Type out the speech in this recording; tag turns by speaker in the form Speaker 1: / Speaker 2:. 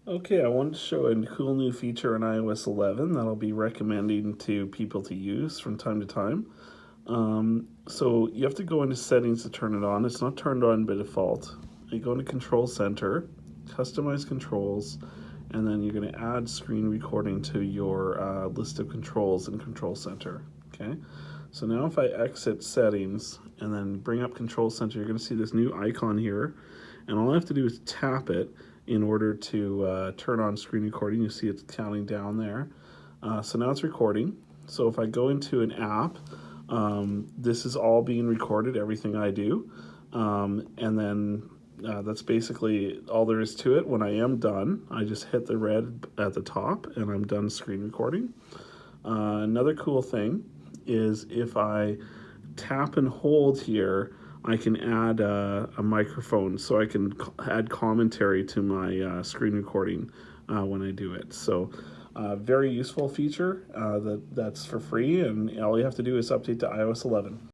Speaker 1: Okay, I wanted to show a cool new feature in iOS 11 that I'll be recommending to people to use from time to time. So you have to go into settings to turn it on. It's not turned on by default. You go into Control Center, Customize Controls, and then you're going to add screen recording to your list of controls in Control Center. Okay, so now if I exit Settings and then bring up Control Center, you're going to see this new icon here, and all I have to do is tap it in order to turn on screen recording. You see it's counting down there. So now it's recording. So if I go into an app, this is all being recorded, everything I do. And then that's basically all there is to it. When I am done, I just hit the red at the top and I'm done screen recording. Another cool thing is if I tap and hold here, I can add a microphone, so I can add commentary to my screen recording when I do it. So very useful feature that's for free, and all you have to do is update to iOS 11.